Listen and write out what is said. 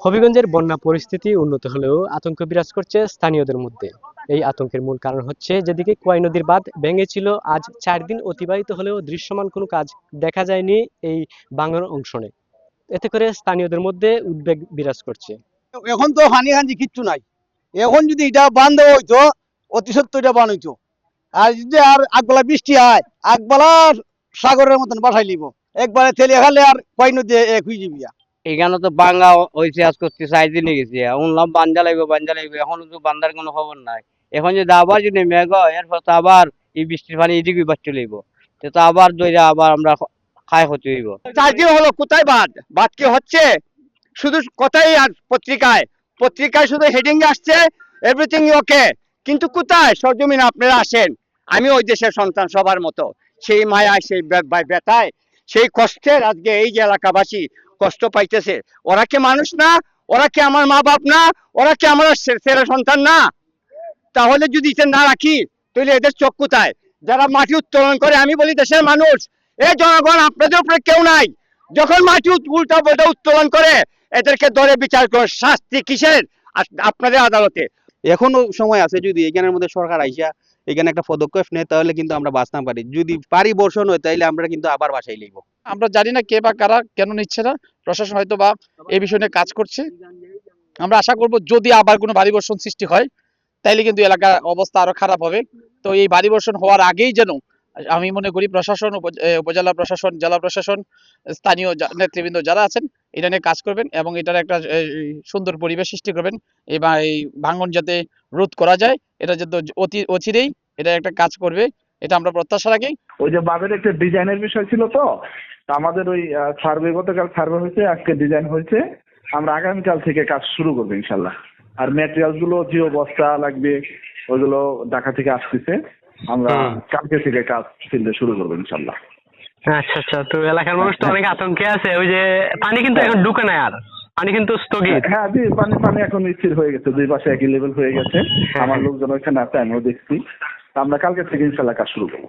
হবিগঞ্জের বন্যা পরিস্থিতি উন্নত হলেও আতঙ্ক বিরাজ করছে স্থানীয়দের মধ্যে। এই আতঙ্কের মূল কারণ হচ্ছে, যেদিকে কোয়াই নদীর বাঁধ ভেঙেছিল, আজ 4 দিন অতিবাহিত হলেও দৃশ্যমান কোনো কাজ দেখা যায়নি এই ভাঙার অংশনে। এতে করে স্থানীয়দের মধ্যে উদ্বেগ বিরাজ করছে। এখন তো হানি হানি কিচ্ছু নাই। এখন যদি এটা বান দেওয়া হইতো, অতি সত্য এটা বান হইতো। আর যদি আর আগবেলা বৃষ্টি হয়, আগবেলা সাগরের মতন বাসাই লিব, একবারে তেলে খালে আর কোয়াই নদী এক হয়ে যাবি। এখানে তো বাঙ্গা হয়েছে আজ করতে 4 দিনে গেছি, শুনলাম বান্ধা লাগবে বান্ধা লাগবে, এখন তো বান্ধার কোনো খবর নাই। এখন যদি আবার যদি মেঘ হয়, এরপর তো আবার এই বৃষ্টির পানি এদিকে বাচ্চা লাগবো, তো আবার দইরা আবার আমরা খায় ক্ষতি হইব। 4 দিন হলো, কোথায় বাদ? বাদ কি হচ্ছে? শুধু কথাই, আর পত্রিকায় পত্রিকায় শুধু হেডিং আসছে এভরিথিং ওকে, কিন্তু কোথায় সরজমিনে আপনারা আসেন। আমি ওই দেশের সন্তান সবার মতো, সেই মায়ায়, সেই ব্যথায়, সেই কষ্টের আজকে এই যে এলাকাবাসী কষ্ট পাইতেছে। ওরা কি মানুষ না? ওরা কি আমার মা বাপ না? ওরা কি আমার ছেলে সন্তান না? তাহলে যদি এটা না রাখি, তাহলে এদের চোখ কোথায়? যারা মাটি উত্তোলন করে, আমি বলি দেশের মানুষ, এই জনগণ আপনাদের উপরে কেউ নাই। যখন মাটি উল্টা পাল্টা উত্তোলন করে, এদেরকে ধরে বিচার করে, শাস্তি কিসের? আপনাদের আদালতে। এখনো সময় আছে, যদি এখানের মধ্যে সরকার আইসা এখানে একটা পদক্ষেপ নেয়, তাহলে কিন্তু আমরা বাঁচতে পারি। যদি পারি বর্ষণ হয়, তাহলে আমরা কিন্তু আবার বাসায় লিখবো। আমরা জানি না কে বা কারা কেন নিচ্ছে না। প্রশাসন হয়তো বা এই বিষয় নিয়ে কাজ করছে। আমরা আশা করব যদি আবার কোনো ভারী বর্ষণ সৃষ্টি হয়, তাইলে কিন্তু এলাকার অবস্থা আরো খারাপ হবে। তো এই ভারী বর্ষণ হওয়ার আগেই যেন আমি মনে করি প্রশাসন, উপজেলা প্রশাসন, জেলা প্রশাসন, স্থানীয় নেতৃবৃন্দ যারা আছেন, এটা নিয়ে কাজ করবেন এবং এটার একটা সুন্দর পরিবেশ সৃষ্টি করবেন। এবার এই ভাঙন যাতে রোধ করা যায়, এটা যাতে অচিরেই এটা একটা কাজ করবে, এটা আমরা প্রত্যাশা রাখি। ওই যে বাঁধের একটা ডিজাইনের বিষয় ছিল, তো আমাদের ওই সার্ভে, গতকাল সার্ভে হয়েছে, আজকে ডিজাইন হয়েছে। আমরা আগামীকাল থেকে কাজ শুরু করবো ইনশাল্লাহ। আর ম্যাটেরিয়াল গুলো যে বস্তা লাগবে ওইগুলো ঢাকা থেকে আসতেছে। আমরা কালকে থেকে কাজ ফিল্ডে শুরু করবো ইনশাল্লাহ। আচ্ছা আচ্ছা, তো এলাকার মানুষ তো অনেক আতঙ্কে আছে। ওই যে পানি কিন্তু এখন ঢুকে না, আর পানি কিন্তু স্থগিত। হ্যাঁ জি, পানি এখন স্থির হয়ে গেছে, দুই পাশে একই লেভেল হয়ে গেছে। আমার লোকজন ওইখানে আছে, আমিও দেখছি। আমরা কালকে থেকে ইনশাল্লাহ কাজ শুরু করবো।